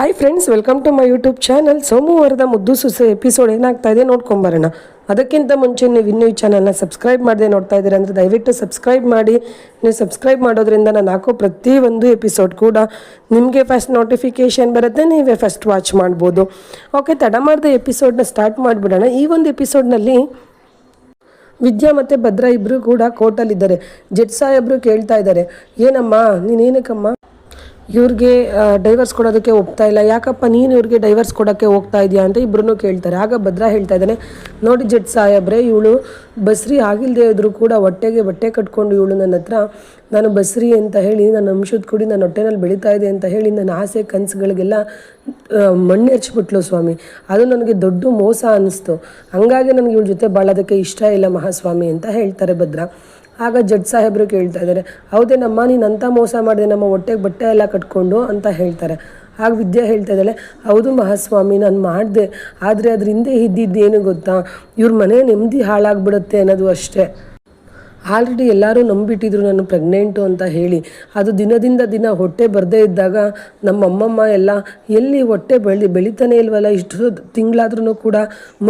Hi friends, welcome to my YouTube channel. ಸೋಮವಾರದ ಮುದ್ದು SUSE episode ಏನಾಗ್ತಾ ಇದೆ ನೋಡ್ಕೊಂಬರೋಣ. ಅದಕ್ಕಿಂತ ಮುಂಚೆ ನೀವು ಇನ್ನೂ ಈ ಚಾನಲ್ನ ಸಬ್ಸ್ಕ್ರೈಬ್ ಮಾಡದೆ ನೋಡ್ತಾ ಇದ್ದೀರಾ ಅಂದರೆ ದಯವಿಟ್ಟು ಸಬ್ಸ್ಕ್ರೈಬ್ ಮಾಡಿ. ನೀವು ಸಬ್ಸ್ಕ್ರೈಬ್ ಮಾಡೋದ್ರಿಂದ ನಾನು ಹಾಕೋ ಪ್ರತಿಯೊಂದು ಎಪಿಸೋಡ್ ಕೂಡ ನಿಮಗೆ ಫಸ್ಟ್ ನೋಟಿಫಿಕೇಷನ್ ಬರುತ್ತೆ, ನೀವೇ ಫಸ್ಟ್ ವಾಚ್ ಮಾಡ್ಬೋದು. ಓಕೆ, ತಡ ಮಾಡದೆ ಎಪಿಸೋಡ್ನ ಸ್ಟಾರ್ಟ್ ಮಾಡಿಬಿಡೋಣ. ಈ ಒಂದು ಎಪಿಸೋಡ್ನಲ್ಲಿ ವಿದ್ಯಾ ಮತ್ತು ಭದ್ರಾ ಇಬ್ಬರು ಕೂಡ ಕೋರ್ಟಲ್ಲಿದ್ದಾರೆ. ಜಡ್ಜ್ ಸಾಹೇಬರು ಕೇಳ್ತಾ ಇದ್ದಾರೆ, ಏನಮ್ಮ ನೀನೇನಕ್ಕಮ್ಮ ಇವ್ರಿಗೆ ಡೈವರ್ಸ್ ಕೊಡೋದಕ್ಕೆ ಒಪ್ತಾ ಇಲ್ಲ, ಯಾಕಪ್ಪ ನೀನು ಇವ್ರಿಗೆ ಡೈವರ್ಸ್ ಕೊಡೋಕ್ಕೆ ಹೋಗ್ತಾ ಇದೆಯಾ ಅಂತ ಇಬ್ಬರೂ ಕೇಳ್ತಾರೆ. ಆಗ ಭದ್ರಾ ಹೇಳ್ತಾ ಇದ್ದಾನೆ, ನೋಡಿ ಜಡ್ಜ್ ಸಾಹೇಬ್ರೆ, ಇವಳು ಬಸ್ರಿ ಆಗಿಲ್ಲದೆ ಇದ್ರೂ ಕೂಡ ಹೊಟ್ಟೆಗೆ ಬಟ್ಟೆ ಕಟ್ಕೊಂಡು ಇವಳು ನನ್ನ ಹತ್ರ ನಾನು ಬಸ್ರಿ ಅಂತ ಹೇಳಿ ನನ್ನ ಅಂಶದ ಕುಡಿ ನನ್ನ ಹೊಟ್ಟೆನಲ್ಲಿ ಬೆಳೀತಾ ಇದೆ ಅಂತ ಹೇಳಿ ನನ್ನ ಆಸೆ ಕನಸುಗಳಿಗೆಲ್ಲ ಮಣ್ಣೆರ್ಚಿಬಿಟ್ಲು ಸ್ವಾಮಿ. ಅದು ನನಗೆ ದೊಡ್ಡ ಮೋಸ ಅನ್ನಿಸ್ತು. ಹಂಗಾಗಿ ನನಗೆ ಇವಳ ಜೊತೆ ಬಾಳೋದಕ್ಕೆ ಇಷ್ಟ ಇಲ್ಲ ಮಹಾಸ್ವಾಮಿ ಅಂತ ಹೇಳ್ತಾರೆ ಭದ್ರಾ. ಆಗ ಜಡ್ಜ್ ಸಾಹೇಬರು ಕೇಳ್ತಾ ಇದ್ದಾರೆ, ಹೌದೇನಮ್ಮ ನೀನು ಅಂಥ ಮೋಸ ಮಾಡಿದೆ ನಮ್ಮ ಹೊಟ್ಟೆಗೆ ಬಟ್ಟೆ ಎಲ್ಲ ಕಟ್ಕೊಂಡು ಅಂತ ಹೇಳ್ತಾರೆ. ಆಗ ವಿದ್ಯಾ ಹೇಳ್ತಾ ಇದ್ದಾಳೆ, ಹೌದು ಮಹಾಸ್ವಾಮಿ ನಾನು ಮಾಡಿದೆ, ಆದರೆ ಅದ್ರ ಹಿಂದೆ ಇದ್ದಿದ್ದೇನು ಗೊತ್ತಾ, ಇವ್ರ ಮನೆ ನೆಮ್ಮದಿ ಹಾಳಾಗ್ಬಿಡುತ್ತೆ ಅನ್ನೋದು ಅಷ್ಟೇ. ಆಲ್ರೆಡಿ ಎಲ್ಲರೂ ನಂಬಿಟ್ಟಿದ್ರು ನಾನು ಪ್ರೆಗ್ನೆಂಟು ಅಂತ ಹೇಳಿ. ಅದು ದಿನದಿಂದ ದಿನ ಹೊಟ್ಟೆ ಬರದೇ ಇದ್ದಾಗ ನಮ್ಮ ಅಮ್ಮಮ್ಮ ಎಲ್ಲ ಎಲ್ಲಿ ಹೊಟ್ಟೆ ಬೆಳೀತಾನೆ ಇಲ್ವಲ್ಲ, ಇಷ್ಟು ತಿಂಗಳಾದ್ರೂ ಕೂಡ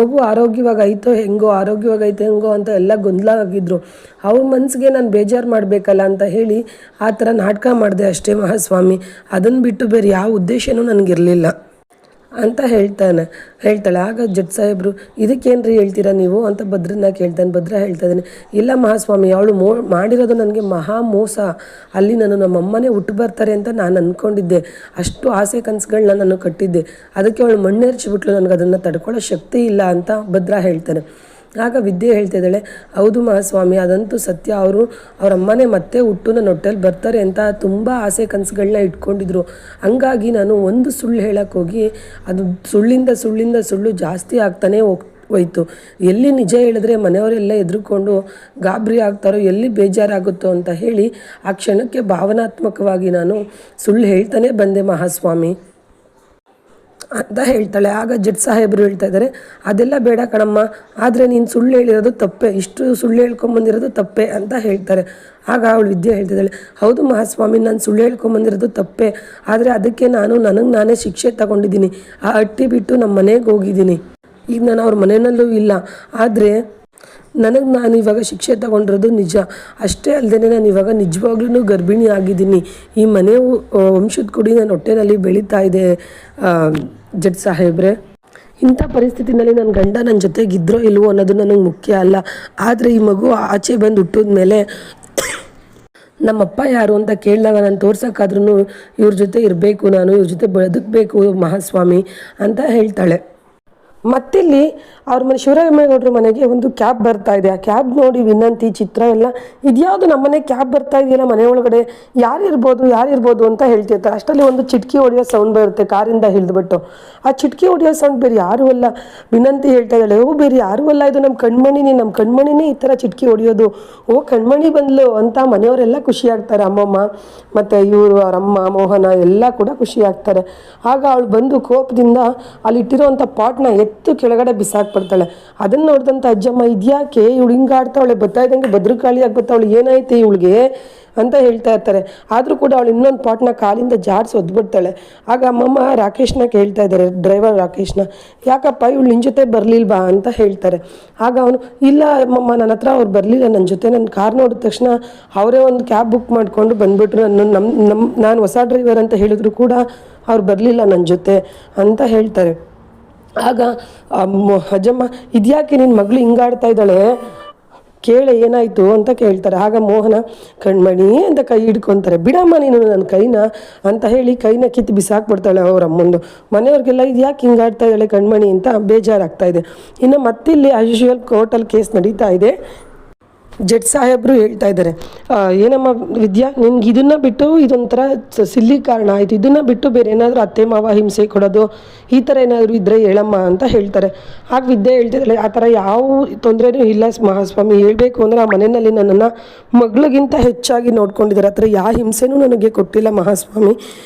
ಮಗು ಆರೋಗ್ಯವಾಗೈತೋ ಹೆಂಗೋ ಅಂತ ಎಲ್ಲ ಗೊಂದಲ ಆಗಿದ್ರು. ಅವ್ರ ಮನಸ್ಸಿಗೆ ನಾನು ಬೇಜಾರು ಮಾಡಬೇಕಲ್ಲ ಅಂತ ಹೇಳಿ ಆ ಥರ ನಾಟಕ ಮಾಡಿದೆ ಅಷ್ಟೇ ಮಹಾಸ್ವಾಮಿ. ಅದನ್ನು ಬಿಟ್ಟು ಬೇರೆ ಯಾವ ಉದ್ದೇಶನೂ ನನಗಿರಲಿಲ್ಲ ಅಂತ ಹೇಳ್ತಾಳೆ. ಆಗ ಜಡ್ಜ್ ಸಾಹೇಬರು, ಇದಕ್ಕೇನ್ರಿ ಹೇಳ್ತೀರಾ ನೀವು ಅಂತ ಭದ್ರನ್ನ ಕೇಳ್ತಾನೆ. ಭದ್ರ ಹೇಳ್ತಾ ಇದ್ದಾನೆ, ಇಲ್ಲ ಮಹಾಸ್ವಾಮಿ, ಅವಳು ಮಾಡಿರೋದು ನನಗೆ ಮಹಾ ಮೋಸ. ಅಲ್ಲಿ ನಮ್ಮಮ್ಮನೇ ಹುಟ್ಟು ಬರ್ತಾರೆ ಅಂತ ನಾನು ಅಂದ್ಕೊಂಡಿದ್ದೆ. ಅಷ್ಟು ಆಸೆ ಕನಸುಗಳನ್ನ ನಾನು ಕಟ್ಟಿದ್ದೆ. ಅದಕ್ಕೆ ಅವಳು ಮಣ್ಣೆರ್ಚಿಬಿಟ್ಲು, ನನಗೆ ಅದನ್ನು ತಡ್ಕೊಳ್ಳೋ ಶಕ್ತಿ ಇಲ್ಲ ಅಂತ ಭದ್ರ ಹೇಳ್ತಾನೆ. ಆಗ ವಿದ್ಯೆ ಹೇಳ್ತಾ ಇದ್ದಾಳೆ, ಹೌದು ಮಹಾಸ್ವಾಮಿ, ಅದಂತೂ ಸತ್ಯ. ಅವ್ರ ಅಮ್ಮನೇ ಮತ್ತೆ ಹುಟ್ಟು ನನ್ನ ಹೊಟ್ಟೆಲಿ ಬರ್ತಾರೆ ಅಂತ ತುಂಬ ಆಸೆ ಕನಸುಗಳನ್ನ ಇಟ್ಕೊಂಡಿದ್ರು. ಹಂಗಾಗಿ ನಾನು ಒಂದು ಸುಳ್ಳು ಹೇಳಕ್ಕೆ ಹೋಗಿ ಅದು ಸುಳ್ಳಿಂದ ಸುಳ್ಳು ಜಾಸ್ತಿ ಆಗ್ತಾನೆ ಹೋಯ್ತು. ಎಲ್ಲಿ ನಿಜ ಹೇಳಿದ್ರೆ ಮನೆಯವರೆಲ್ಲ ಎದುರುಕೊಂಡು ಗಾಬರಿ ಆಗ್ತಾರೋ, ಎಲ್ಲಿ ಬೇಜಾರಾಗುತ್ತೋ ಅಂತ ಹೇಳಿ ಆ ಕ್ಷಣಕ್ಕೆ ಭಾವನಾತ್ಮಕವಾಗಿ ನಾನು ಸುಳ್ಳು ಹೇಳ್ತಾನೆ ಬಂದೆ ಮಹಾಸ್ವಾಮಿ ಅಂತ ಹೇಳ್ತಾಳೆ. ಆಗ ಜಡ್ಜ್ ಸಾಹೇಬರು ಹೇಳ್ತಾ ಇದ್ದಾರೆ, ಅದೆಲ್ಲ ಬೇಡ ಕಣಮ್ಮ, ಆದರೆ ನೀನು ಸುಳ್ಳು ಹೇಳಿರೋದು ತಪ್ಪೆ, ಇಷ್ಟು ಸುಳ್ಳು ಹೇಳ್ಕೊಂಬಂದಿರೋದು ತಪ್ಪೆ ಅಂತ ಹೇಳ್ತಾರೆ. ಆಗ ಅವಳು ವಿದ್ಯೆ ಹೇಳ್ತಿದ್ದಾಳೆ, ಹೌದು ಮಹಾಸ್ವಾಮಿ, ನಾನು ಸುಳ್ಳು ಹೇಳ್ಕೊಂಬಂದಿರೋದು ತಪ್ಪೆ, ಆದರೆ ಅದಕ್ಕೆ ನನಗೆ ನಾನೇ ಶಿಕ್ಷೆ ತಗೊಂಡಿದ್ದೀನಿ. ಆ ಹಟ್ಟಿ ಬಿಟ್ಟು ನಮ್ಮ ಮನೆಗೆ ಹೋಗಿದ್ದೀನಿ. ಈಗ ನಾನು ಅವ್ರ ಮನೆಯಲ್ಲೂ ಇಲ್ಲ, ಆದರೆ ನಾನು ಇವಾಗ ಶಿಕ್ಷೆ ತಗೊಂಡಿರೋದು ನಿಜ. ಅಷ್ಟೇ ಅಲ್ಲದೆ ನಾನು ಇವಾಗ ನಿಜವಾಗ್ಲೂ ಗರ್ಭಿಣಿ ಆಗಿದ್ದೀನಿ. ಈ ಮನೆ ವಂಶದ ಕುಡಿ ನನ್ನ ಹೊಟ್ಟೆನಲ್ಲಿ ಬೆಳೀತಾ ಇದೆ ಜಡ್ಜ್ ಸಾಹೇಬ್ರೆ. ಇಂಥ ಪರಿಸ್ಥಿತಿನಲ್ಲಿ ನನ್ನ ಗಂಡ ನನ್ನ ಜೊತೆಗಿದ್ರೋ ಇಲ್ವೋ ಅನ್ನೋದು ನನಗೆ ಮುಖ್ಯ ಅಲ್ಲ. ಆದರೆ ಈ ಮಗು ಆಚೆ ಬಂದು ಹುಟ್ಟಿದ ಮೇಲೆ ನಮ್ಮಪ್ಪ ಯಾರು ಅಂತ ಕೇಳಿದಾಗ ನಾನು ತೋರ್ಸೋಕ್ಕಾದ್ರೂ ಇವ್ರ ಜೊತೆ ಇರಬೇಕು, ನಾನು ಇವ್ರ ಜೊತೆ ಬದುಕಬೇಕು ಮಹಾಸ್ವಾಮಿ ಅಂತ ಹೇಳ್ತಾಳೆ. ಮತ್ತಿಲ್ಲಿ ಅವ್ರ ಮನೆ ಶಿವರಾಮೇಗೌಡರ ಮನೆಗೆ ಒಂದು ಕ್ಯಾಬ್ ಬರ್ತಾ ಇದೆ. ಆ ಕ್ಯಾಬ್ ನೋಡಿ ವಿನಂತಿ, ಚಿತ್ರ ಎಲ್ಲ, ಇದ್ಯಾವುದು ನಮ್ಮನೆ ಕ್ಯಾಬ್ ಬರ್ತಾ ಇದೆಯಲ್ಲ, ಮನೆ ಒಳಗಡೆ ಯಾರಿರ್ಬೋದು ಅಂತ ಹೇಳ್ತಿರ್ತಾರೆ. ಅಷ್ಟರಲ್ಲಿ ಒಂದು ಚಿಟಕಿ ಹೊಡೆಯೋ ಸೌಂಡ್ ಬರುತ್ತೆ ಕಾರಿಂದ ಹಿಡಿದ್ಬಿಟ್ಟು. ಆ ಚಿಟಕಿ ಹೊಡೆಯೋ ಸೌಂಡ್ ಬೇರೆ ಯಾರೂ ಅಲ್ಲ, ವಿನಂತಿ ಹೇಳ್ತಾ ಇದ್ದಾಳೆ, ಬೇರೆ ಯಾರೂ ಅಲ್ಲ, ಇದು ನಮ್ಮ ಕಣ್ಮಣಿನೇ ಈ ಥರ ಚಿಟಕಿ ಹೊಡೆಯೋದು. ಕಣ್ಮಣಿ ಬಂದ್ಲು ಅಂತ ಮನೆಯವರೆಲ್ಲ ಖುಷಿ ಆಗ್ತಾರೆ. ಅಮ್ಮಮ್ಮ ಮತ್ತು ಇವರು ಅವರಮ್ಮ ಮೋಹನ ಎಲ್ಲ ಕೂಡ ಖುಷಿ ಆಗ್ತಾರೆ. ಆಗ ಅವಳು ಬಂದು ಕೋಪದಿಂದ ಅಲ್ಲಿಟ್ಟಿರೋವಂಥ ಪಾಟ್ನ ಎತ್ತು ಕೆಳಗಡೆ ಬಿಸಾಕ್ಬಿಡ್ತಾಳೆ. ಅದನ್ನು ನೋಡಿದಂಥ ಅಜ್ಜಮ್ಮ, ಇದ್ಯಾಕೆ ಇವಳು ಹಿಂಗೆ ಆಡ್ತಾವಳೆ, ಬರ್ತಾ ಇದ್ದಂಗೆ ಭದ್ರಕಾಳಿಯಾಗಿ ಬರ್ತಾವಳೆ, ಏನಾಯ್ತು ಇವಳಿಗೆ ಅಂತ ಹೇಳ್ತಾ ಇರ್ತಾರೆ. ಆದರೂ ಕೂಡ ಅವಳು ಇನ್ನೊಂದು ಪಾಟ್ನ ಕಾಲಿಂದ ಜಾಡ್ಸಿ ಒದ್ಬಿಡ್ತಾಳೆ. ಆಗ ಅಮ್ಮಮ್ಮ ರಾಕೇಶ್ನ ಕೇಳ್ತಾ ಇದ್ದಾರೆ, ಡ್ರೈವರ್ ರಾಕೇಶ್ನ, ಯಾಕಪ್ಪ ಇವಳು ನಿನ್ನ ಜೊತೆ ಬರಲಿಲ್ವಾ ಅಂತ ಹೇಳ್ತಾರೆ. ಆಗ ಅವನು, ಇಲ್ಲ ಅಮ್ಮಮ್ಮ, ನನ್ನ ಹತ್ರ ಅವ್ರು ಬರಲಿಲ್ಲ, ನನ್ನ ಜೊತೆ ನನ್ನ ಕಾರ್ ನೋಡಿದ ತಕ್ಷಣ ಅವರೇ ಒಂದು ಕ್ಯಾಬ್ ಬುಕ್ ಮಾಡಿಕೊಂಡು ಬಂದುಬಿಟ್ರು. ನಾನು ಹೊಸ ಡ್ರೈವರ್ ಅಂತ ಹೇಳಿದ್ರು ಕೂಡ ಅವ್ರು ಬರಲಿಲ್ಲ ನನ್ನ ಜೊತೆ ಅಂತ ಹೇಳ್ತಾರೆ. ಆಗ ಅಜ್ಜಮ್ಮ, ಇದ್ಯಾಕೆ ನಿನ್ನ ಮಗಳು ಹಿಂಗಾಡ್ತಾ ಇದ್ದಾಳೆ, ಕೇಳೆ ಏನಾಯಿತು ಅಂತ ಕೇಳ್ತಾರೆ. ಆಗ ಮೋಹನ, ಕಣ್ಮಣಿ ಅಂತ ಕೈ ಹಿಡ್ಕೊತಾರೆ. ಬಿಡಮ್ಮ ನೀನು ನನ್ನ ಕೈನ ಅಂತ ಹೇಳಿ ಕೈನ ಕಿತ್ತು ಬಿಸಾಕ್ಬಿಡ್ತಾಳೆ ಅವ್ರ ಅಮ್ಮಂದು. ಮನೆಯವ್ರಿಗೆಲ್ಲ ಇದ್ಯಾಕೆ ಹಿಂಗಾಡ್ತಾ ಇದ್ದಾಳೆ ಕಣ್ಮಣಿ ಅಂತ ಬೇಜಾರಾಗ್ತಾ ಇದೆ. ಇನ್ನು ಮತ್ತಿಲ್ಲಿ ಆಸ್ ಯೂಶುವಲ್ ಕೋರ್ಟಲ್ಲಿ ಕೇಸ್ ನಡೀತಾ ಇದೆ. ಜಡ್ಜ್ ಸಾಹೇಬರು ಹೇಳ್ತಾ ಇದ್ದಾರೆ, ಏನಮ್ಮ ವಿದ್ಯಾ, ನಿನ್ಗೆ ಇದನ್ನು ಬಿಟ್ಟು ಇದೊಂಥರ ಸಿಲ್ಲಿ ಕಾರಣ ಆಯಿತು, ಇದನ್ನು ಬಿಟ್ಟು ಬೇರೆ ಏನಾದರೂ ಅತ್ತೆ ಮಾವ ಹಿಂಸೆ ಕೊಡೋದು ಈ ಥರ ಏನಾದರೂ ಇದ್ದರೆ ಹೇಳಮ್ಮ ಅಂತ ಹೇಳ್ತಾರೆ. ಆಗ ವಿದ್ಯೆ ಹೇಳ್ತಿದ್ದಾಳೆ, ಆ ಥರ ಯಾವ ತೊಂದರೆನೂ ಇಲ್ಲ ಮಹಾಸ್ವಾಮಿ, ಹೇಳಬೇಕು ಅಂದರೆ ಆ ಮನೆಯಲ್ಲಿ ನನ್ನನ್ನು ಮಗಳಿಗಿಂತ ಹೆಚ್ಚಾಗಿ ನೋಡ್ಕೊಂಡಿದ್ದಾರೆ, ಆ ಥರ ಯಾವ ಹಿಂಸೆನೂ ನನಗೆ ಕೊಟ್ಟಿಲ್ಲ ಮಹಾಸ್ವಾಮಿ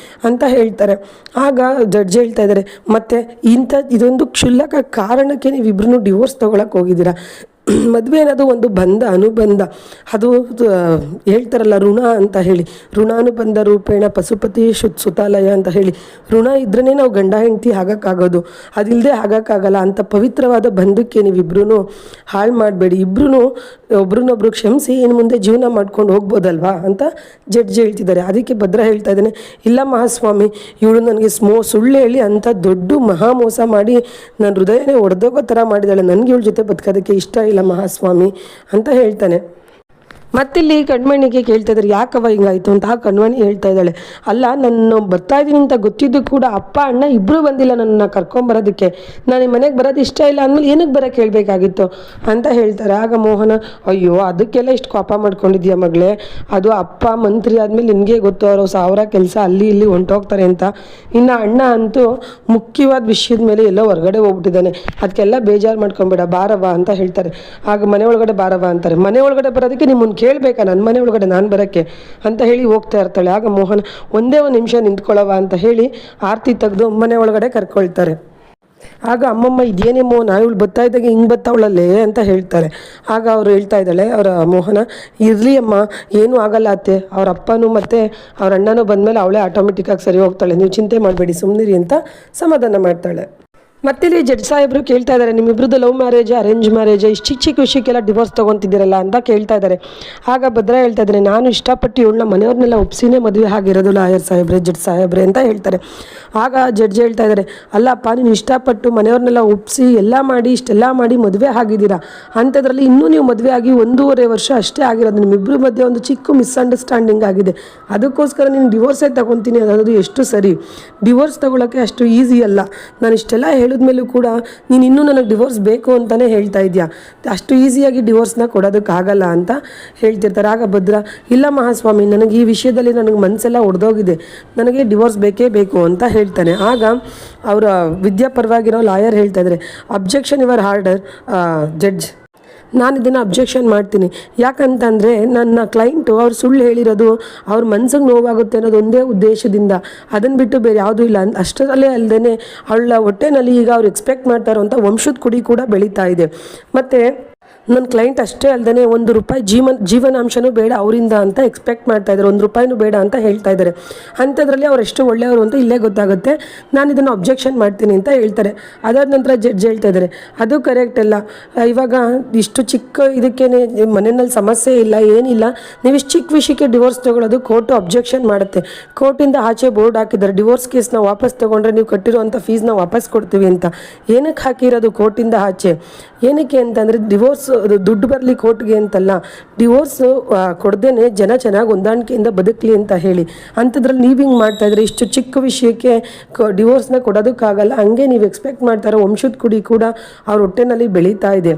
ಅಂತ ಹೇಳ್ತಾರೆ. ಆಗ ಜಡ್ಜ್ ಹೇಳ್ತಾ ಇದ್ದಾರೆ, ಮತ್ತು ಇದೊಂದು ಕ್ಷುಲ್ಲಕ ಕಾರಣಕ್ಕೆ ನೀವಿಬ್ರು ಡಿವೋರ್ಸ್ ತೊಗೊಳಕ್ಕೆ ಹೋಗಿದ್ದೀರಾ, ಮದುವೆ ಅನ್ನೋದು ಒಂದು ಬಂಧ ಅನುಬಂಧ. ಅದು ಹೇಳ್ತಾರಲ್ಲ ಋಣ ಅಂತ ಹೇಳಿ, ಋಣಾನುಬಂಧ ರೂಪೇಣ ಪಶುಪತಿ ಸುತಾಲಯ ಅಂತ ಹೇಳಿ, ಋಣ ಇದ್ರೇ ನಾವು ಗಂಡ ಹೆಂಡತಿ ಆಗೋಕ್ಕಾಗೋದು, ಅದಿಲ್ಲದೆ ಆಗೋಕ್ಕಾಗಲ್ಲ. ಅಂತ ಪವಿತ್ರವಾದ ಬಂಧಕ್ಕೆ ನೀವಿಬ್ರು ಹಾಳು ಮಾಡಬೇಡಿ. ಇಬ್ರು ಒಬ್ರನ್ನೊಬ್ರು ಕ್ಷಮಿಸಿ ಇನ್ನು ಮುಂದೆ ಜೀವನ ಮಾಡ್ಕೊಂಡು ಹೋಗ್ಬೋದಲ್ವಾ ಅಂತ ಜಡ್ಜ್ ಹೇಳ್ತಿದ್ದಾರೆ. ಅದಕ್ಕೆ ಭದ್ರ ಹೇಳ್ತಾ ಇದ್ದಾನೆ, ಇಲ್ಲ ಮಹಾಸ್ವಾಮಿ, ಇವಳು ನನಗೆ ಸುಳ್ಳು ಹೇಳಿ ಅಂಥ ದೊಡ್ಡ ಮಹಾ ಮೋಸ ಮಾಡಿ ನನ್ನ ಹೃದಯನೇ ಒಡೆದೋಗೋ ಥರ ಮಾಡಿದಾಳೆ. ನನಗೆ ಇವಳ ಜೊತೆ ಬದುಕೋದಕ್ಕೆ ಇಷ್ಟ ಇಲ್ಲ ಮಹಾಸ್ವಾಮಿ ಅಂತ ಹೇಳ್ತಾನೆ. ಮತ್ತಿಲ್ಲಿ ಕಣ್ಮಣಿಗೆ ಕೇಳ್ತಾ ಇದ್ದಾರೆ, ಯಾಕವ ಹಿಂಗಾಯ್ತು ಅಂತ. ಆ ಕಣ್ಮಣಿ ಹೇಳ್ತಾ ಇದ್ದಾಳೆ, ಅಲ್ಲ ನಾನು ಬರ್ತಾ ಇದ್ದೀನಿ ಅಂತ ಗೊತ್ತಿದ್ದು ಕೂಡ ಅಪ್ಪ ಅಣ್ಣ ಇಬ್ಬರು ಬಂದಿಲ್ಲ ನನ್ನನ್ನು ಕರ್ಕೊಂಬರೋದಕ್ಕೆ, ನಾನು ಈ ಮನೆಗೆ ಬರೋದು ಇಷ್ಟ ಇಲ್ಲ ಅಂದಮೇಲೆ ಏನಕ್ಕೆ ಬರೋಕ್ಕೆ ಹೇಳ್ಬೇಕಾಗಿತ್ತು ಅಂತ ಹೇಳ್ತಾರೆ. ಆಗ ಮೋಹನ, ಅಯ್ಯೋ ಅದಕ್ಕೆಲ್ಲ ಇಷ್ಟು ಕೋಪ ಮಾಡ್ಕೊಂಡಿದ್ಯಾ ಮಗಳೇ, ಅದು ಅಪ್ಪ ಮಂತ್ರಿ ಆದಮೇಲೆ ನಿನಗೆ ಗೊತ್ತು, ಅವರು 1000 ಕೆಲಸ ಅಲ್ಲಿ ಇಲ್ಲಿ ಹೊಂಟೋಗ್ತಾರೆ ಅಂತ. ಇನ್ನು ಅಣ್ಣ ಅಂತೂ ಮುಖ್ಯವಾದ ವಿಷಯದ ಮೇಲೆ ಎಲ್ಲೋ ಹೊರಗಡೆ ಹೋಗ್ಬಿಟ್ಟಿದ್ದಾನೆ, ಅದಕ್ಕೆಲ್ಲ ಬೇಜಾರು ಮಾಡ್ಕೊಬೇಡ, ಬಾರವ ಅಂತ ಹೇಳ್ತಾರೆ. ಆಗ ಮನೆ ಒಳಗಡೆ ಬಾರವ ಅಂತಾರೆ. ಮನೆ ಒಳಗಡೆ ಬರೋದಕ್ಕೆ ನಿಮ್ಮನ್ನು ಕೇಳಬೇಕಾ ನನ್ನ ಮನೆ ಒಳಗಡೆ ನಾನು ಬರೋಕ್ಕೆ ಅಂತ ಹೇಳಿ ಹೋಗ್ತಾ ಇರ್ತಾಳೆ. ಆಗ ಮೋಹನ್ ಒಂದೇ ಒಂದು ನಿಮಿಷ ನಿಂತ್ಕೊಳ್ಳವ ಅಂತ ಹೇಳಿ ಆರತಿ ತೆಗೆದು ಮನೆ ಒಳಗಡೆ ಕರ್ಕೊಳ್ತಾರೆ. ಆಗ ಅಮ್ಮಮ್ಮ ಇದೇನೇ ಮೋಹನ, ಇವಳು ಬರ್ತಾ ಇದ್ದಾಗ ಹಿಂಗೆ ಬರ್ತಾವಳಲ್ಲೇ ಅಂತ ಹೇಳ್ತಾರೆ. ಆಗ ಅವರು ಹೇಳ್ತಾ ಇದ್ದಾಳೆ, ಅವರ ಮೋಹನ, ಇರಲಿ ಅಮ್ಮ, ಏನೂ ಆಗಲ್ಲ ಅತ್ತೆ, ಅವ್ರ ಅಪ್ಪನೂ ಮತ್ತು ಅವ್ರ ಅಣ್ಣನೂ ಬಂದಮೇಲೆ ಅವಳೇ ಆಟೋಮೆಟಿಕ್ಕಾಗಿ ಸರಿ ಹೋಗ್ತಾಳೆ, ನೀವು ಚಿಂತೆ ಮಾಡಬೇಡಿ, ಸುಮ್ಮನಿರಿ ಅಂತ ಸಮಾಧಾನ ಮಾಡ್ತಾಳೆ. ಮತ್ತಿಲ್ಲಿ ಜಡ್ಜ್ ಸಾಹೇಬರು ಕೇಳ್ತಾ ಇದ್ದಾರೆ, ನಿಮ್ಮಿಬ್ರದ್ದು ಲವ್ ಮ್ಯಾರೇಜ್ ಅರೇಂಜ್ ಮ್ಯಾರೇಜ್, ಇಷ್ಟು ಚಿಕ್ಕ ವಿಷಯಕ್ಕೆಲ್ಲ ಡಿವೋರ್ಸ್ ತೊಗೊತಿದ್ದೀರಲ್ಲ ಅಂತ ಕೇಳ್ತಾ ಇದ್ದಾರೆ. ಆಗ ಭದ್ರ ಹೇಳ್ತಾ ಇದ್ದಾರೆ, ನಾನು ಇಷ್ಟಪಟ್ಟು ಇವಳನ್ನ ಮನೆಯವ್ರನ್ನೆಲ್ಲ ಒಪ್ಸಿನೇ ಮದುವೆ ಆಗಿರೋದು ಲಾಯರ್ ಸಾಹೇಬ್ರೆ, ಜಡ್ಜ್ ಸಾಹೇಬ್ರೆ ಅಂತ ಹೇಳ್ತಾರೆ. ಆಗ ಜಡ್ಜ್ ಹೇಳ್ತಾ ಇದ್ದಾರೆ, ಅಲ್ಲಪ್ಪ ನೀನು ಇಷ್ಟಪಟ್ಟು ಮನೆಯವ್ರನ್ನೆಲ್ಲ ಒಪ್ಪಿಸಿ ಎಲ್ಲ ಮಾಡಿ ಇಷ್ಟೆಲ್ಲ ಮಾಡಿ ಮದುವೆ ಆಗಿದ್ದೀರಾ, ಅಂಥದ್ರಲ್ಲಿ ಇನ್ನೂ ನೀವು ಮದುವೆ ಆಗಿ 1.5 ವರ್ಷ ಅಷ್ಟೇ ಆಗಿರೋದು, ನಿಮ್ಮಿಬ್ಬರ ಮಧ್ಯೆ ಒಂದು ಚಿಕ್ಕ ಮಿಸ್ಅಂಡರ್ಸ್ಟ್ಯಾಂಡಿಂಗ್ ಆಗಿದೆ, ಅದಕ್ಕೋಸ್ಕರ ನೀನು ಡಿವೋರ್ಸೇ ತಗೊತೀನಿ ಅನ್ನೋದು ಎಷ್ಟು ಸರಿ? ಡಿವೋರ್ಸ್ ತಗೊಳ್ಳೋಕ್ಕೆ ಅಷ್ಟು ಈಸಿ ಅಲ್ಲ. ನಾನು ಇಷ್ಟೆಲ್ಲ ಹೇಳಿದ್ಮೇಲೂ ಕೂಡ ನೀನು ಇನ್ನೂ ನನಗೆ ಡಿವೋರ್ಸ್ ಬೇಕು ಅಂತಲೇ ಹೇಳ್ತಾ ಇದೆಯಾ, ಅಷ್ಟು ಈಸಿಯಾಗಿ ಡಿವೋರ್ಸ್ನ ಕೊಡೋದಕ್ಕಾಗಲ್ಲ ಅಂತ ಹೇಳ್ತಿರ್ತಾರೆ. ಆಗ ಭದ್ರ, ಇಲ್ಲ ಮಹಾಸ್ವಾಮಿ, ನನಗೆ ಈ ವಿಷಯದಲ್ಲಿ ನನಗೆ ಮನಸ್ಸೆಲ್ಲ ಒಡೆದೋಗಿದೆ, ನನಗೆ ಡಿವೋರ್ಸ್ ಬೇಕೇ ಬೇಕು ಅಂತ ಹೇಳ್ತಾನೆ. ಆಗ ಅವರ ವಿದ್ಯಾ ಪರವಾಗಿರೋ ಲಾಯರ್ ಹೇಳ್ತಾ ಇದ್ದಾರೆ, ಅಬ್ಜೆಕ್ಷನ್ ಯುವರ್ ಆರ್ಡರ್ ಜಡ್ಜ್, ನಾನು ಇದನ್ನು ಅಬ್ಜೆಕ್ಷನ್ ಮಾಡ್ತೀನಿ. ಯಾಕಂತಂದರೆ ನನ್ನ ಕ್ಲೈಂಟು ಅವ್ರು ಸುಳ್ಳು ಹೇಳಿರೋದು ಅವ್ರ ಮನ್ಸಿಗೆ ನೋವಾಗುತ್ತೆ ಅನ್ನೋದು ಒಂದೇ ಉದ್ದೇಶದಿಂದ, ಅದನ್ನು ಬಿಟ್ಟು ಬೇರೆ ಯಾವುದೂ ಇಲ್ಲ. ಅಷ್ಟರಲ್ಲೇ ಅಲ್ಲದೆ ಅವಳ ಹೊಟ್ಟೆನಲ್ಲಿ ಈಗ ಅವ್ರು ಎಕ್ಸ್ಪೆಕ್ಟ್ ಮಾಡ್ತಾ ಇರೋವಂಥ ವಂಶದ ಕುಡಿ ಕೂಡ ಬೆಳೀತಾ ಇದೆ. ಮತ್ತು ನನ್ನ ಕ್ಲೈಂಟ್ ಅಷ್ಟೇ ಅಲ್ಲದೆ ₹1 ಜೀವನಾಂಶನೂ ಬೇಡ ಅವರಿಂದ ಅಂತ ಎಕ್ಸ್ಪೆಕ್ಟ್ ಮಾಡ್ತಾ ಇದ್ದಾರೆ, ₹1 ಬೇಡ ಅಂತ ಹೇಳ್ತಾ ಇದ್ದಾರೆ. ಅಂಥದ್ರಲ್ಲಿ ಅವ್ರು ಎಷ್ಟು ಒಳ್ಳೆಯವರು ಅಂತ ಇಲ್ಲೇ ಗೊತ್ತಾಗುತ್ತೆ. ನಾನು ಇದನ್ನು ಅಬ್ಜೆಕ್ಷನ್ ಮಾಡ್ತೀನಿ ಅಂತ ಹೇಳ್ತಾರೆ. ಅದಾದ ನಂತರ ಜಡ್ಜ್ ಹೇಳ್ತಾ ಇದ್ದಾರೆ, ಅದು ಕರೆಕ್ಟ್ ಅಲ್ಲ, ಇವಾಗ ಇಷ್ಟು ಚಿಕ್ಕ ಇದಕ್ಕೇ ಮನೆಯಲ್ಲಿ ಸಮಸ್ಯೆ ಇಲ್ಲ ಏನಿಲ್ಲ, ನೀವು ಇಷ್ಟು ಚಿಕ್ಕ ವಿಷಯಕ್ಕೆ ಡಿವೋರ್ಸ್ ತೊಗೊಳ್ಳೋದು ಕೋರ್ಟು ಅಬ್ಜೆಕ್ಷನ್ ಮಾಡುತ್ತೆ. ಕೋರ್ಟಿಂದ ಆಚೆ ಬೋರ್ಡ್ ಹಾಕಿದ್ದಾರೆ, ಡಿವೋರ್ಸ್ ಕೇಸ್ನ ವಾಪಸ್ ತೊಗೊಂಡ್ರೆ ನೀವು ಕಟ್ಟಿರುವಂಥ ಫೀಸ್ನ ವಾಪಸ್ ಕೊಡ್ತೀವಿ ಅಂತ. ಏನಕ್ಕೆ ಹಾಕಿರೋದು ಕೋರ್ಟಿಂದ ಆಚೆ? ಏನಕ್ಕೆ ಅಂತಂದರೆ ಡಿವೋರ್ಸ್ ದುಡ್ಡು ಬರಲಿ ಕೋರ್ಟ್ಗೆ ಅಂತಲ್ಲ, ಡಿವೋರ್ಸು ಕೊಡ್ದೇನೆ ಜನ ಚೆನ್ನಾಗಿ ಹೊಂದಾಣಿಕೆಯಿಂದ ಬದುಕಲಿ ಅಂತ ಹೇಳಿ. ಅಂಥದ್ರಲ್ಲಿ ನೀವು ಹಿಂಗೆ ಮಾಡ್ತಾಯಿದ್ರೆ ಇಷ್ಟು ಚಿಕ್ಕ ವಿಷಯಕ್ಕೆ ಡಿವೋರ್ಸ್ನ ಕೊಡೋದಕ್ಕಾಗಲ್ಲ. ಹಂಗೆ ನೀವು ಎಕ್ಸ್ಪೆಕ್ಟ್ ಮಾಡ್ತಾರೋ ವಂಶದ ಕುಡಿ ಕೂಡ ಅವ್ರ ಹೊಟ್ಟೆನಲ್ಲಿ ಬೆಳೀತಾ ಇದೆ.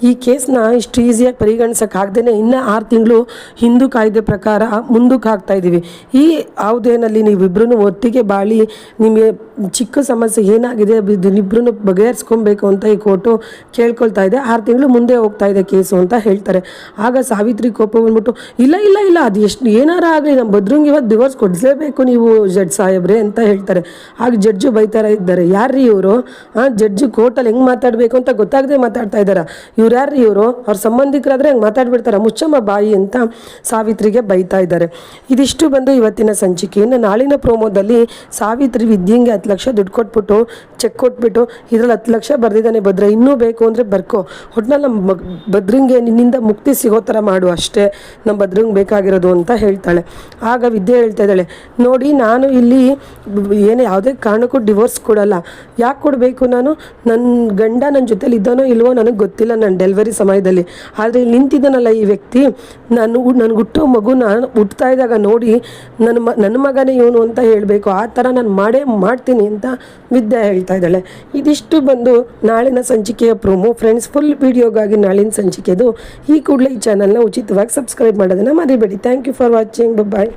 ಈ ಕೇಸ್ನ ಇಷ್ಟು ಈಸಿಯಾಗಿ ಪರಿಗಣಿಸೋಕ್ಕಾಗ್ದೇ ಇನ್ನೂ 6 ತಿಂಗಳು ಹಿಂದೂ ಕಾಯ್ದೆ ಪ್ರಕಾರ ಮುಂದಕ್ಕೆ ಹಾಕ್ತಾಯಿದ್ದೀವಿ. ಈ ಅವಧಿಯಲ್ಲಿ ನೀವಿಬ್ಬರೂ ಒಟ್ಟಿಗೆ ಬಾಳಿ ನಿಮಗೆ ಚಿಕ್ಕ ಸಮಸ್ಯೆ ಏನಾಗಿದೆ ಇದನ್ನಿಬ್ಬರೂ ಬಗೆಹರಿಸ್ಕೊಬೇಕು ಅಂತ ಈ ಕೋರ್ಟು ಕೇಳ್ಕೊಳ್ತಾ ಇದೆ. 6 ತಿಂಗಳು ಮುಂದೆ ಹೋಗ್ತಾ ಇದೆ ಕೇಸು ಅಂತ ಹೇಳ್ತಾರೆ. ಆಗ ಸಾವಿತ್ರಿ ಕೋಪ ಬಂದ್ಬಿಟ್ಟು, ಇಲ್ಲ ಇಲ್ಲ ಇಲ್ಲ, ಅದು ಎಷ್ಟು ಏನಾರ ಆಗಲಿ ನಮ್ಮ ಭದ್ರಂಗೆ ಇವತ್ತು ಡಿವೋರ್ಸ್ ಕೊಡಿಸಲೇಬೇಕು ನೀವು ಜಡ್ಜ್ ಸಾಹೇಬ್ರೆ ಅಂತ ಹೇಳ್ತಾರೆ. ಆಗ ಜಡ್ಜು ಬೈತಾರ ಇದ್ದಾರೆ, ಯಾರ್ರೀ ಇವರು? ಜಡ್ಜು ಕೋರ್ಟಲ್ಲಿ ಹೆಂಗೆ ಮಾತಾಡಬೇಕು ಅಂತ ಗೊತ್ತಾಗದೆ ಮಾತಾಡ್ತಾ ಇದ್ದಾರೆ. ಇವ್ರು ಯಾರ್ರೀ ಇವರು? ಅವ್ರ ಸಂಬಂಧಿಕರಾದರೆ ಹಂಗೆ ಮಾತಾಡ್ಬಿಡ್ತಾರೆ, ಮುಚ್ಚಮ್ಮ ಬಾಯಿ ಅಂತ ಸಾವಿತ್ರಿಗೆ ಬೈತಾ ಇದ್ದಾರೆ. ಇದಿಷ್ಟು ಬಂದು ಇವತ್ತಿನ ಸಂಚಿಕೆ. ಇನ್ನು ನಾಳಿನ ಪ್ರೋಮೋದಲ್ಲಿ ಸಾವಿತ್ರಿ ವಿದ್ಯೆಂಗೆ 10 ಲಕ್ಷ ದುಡ್ಡು ಕೊಟ್ಬಿಟ್ಟು ಚೆಕ್ ಕೊಟ್ಬಿಟ್ಟು ಇದರಲ್ಲಿ 10 ಲಕ್ಷ ಬರೆದಿದ್ದಾನೆ ಭದ್ರ, ಇನ್ನೂ ಬೇಕು ಅಂದರೆ ಬರ್ಕೋ, ಒಟ್ನಲ್ಲಿ ನಮ್ಮ ಭದ್ರಂಗೆ ನಿನ್ನಿಂದ ಮುಕ್ತಿ ಸಿಗೋ ಥರ ಮಾಡು, ಅಷ್ಟೇ ನಮ್ಮ ಭದ್ರಂಗೆ ಬೇಕಾಗಿರೋದು ಅಂತ ಹೇಳ್ತಾಳೆ. ಆಗ ವಿದ್ಯೆ ಹೇಳ್ತಾ ಇದ್ದಾಳೆ, ನೋಡಿ ನಾನು ಇಲ್ಲಿ ಏನೇ ಯಾವುದೇ ಕಾರಣಕ್ಕೂ ಡಿವೋರ್ಸ್ ಕೊಡಲ್ಲ. ಯಾಕೆ ಕೊಡಬೇಕು? ನಾನು ನನ್ನ ಗಂಡ ನನ್ನ ಜೊತೆಲಿ ಇದ್ದಾನೋ ಇಲ್ವೋ ನನಗೆ ಗೊತ್ತಿಲ್ಲ ನನ್ನ ಡೆಲಿವರಿ ಸಮಯದಲ್ಲಿ, ಆದರೆ ಇಲ್ಲಿ ನಿಂತಿದ್ದಾನಲ್ಲ ಈ ವ್ಯಕ್ತಿ, ನನಗೆ ಹುಟ್ಟೋ ಮಗುನ ಹುಟ್ತಾ ಇದ್ದಾಗ ನೋಡಿ ನನ್ನ ಮಗನೇ ಇವನು ಅಂತ ಹೇಳಬೇಕು, ಆ ಥರ ನಾನು ಮಾಡ್ತೀನಿ ಅಂತ ವಿದ್ಯಾ ಹೇಳ್ತಾ ಇದ್ದಾಳೆ. ಇದಿಷ್ಟು ಬಂದು ನಾಳಿನ ಸಂಚಿಕೆಯ ಪ್ರೋಮೋ ಫ್ರೆಂಡ್ಸ್. ಫುಲ್ ವಿಡಿಯೋಗಾಗಿ ನಾಳಿನ ಸಂಚಿಕೆದು ಈ ಕೂಡಲೇ ಈ ಚಾನಲ್ನ ಉಚಿತವಾಗಿ ಸಬ್ಸ್ಕ್ರೈಬ್ ಮಾಡೋದನ್ನು ಮರಿಬೇಡಿ. Thank you for watching. Bye.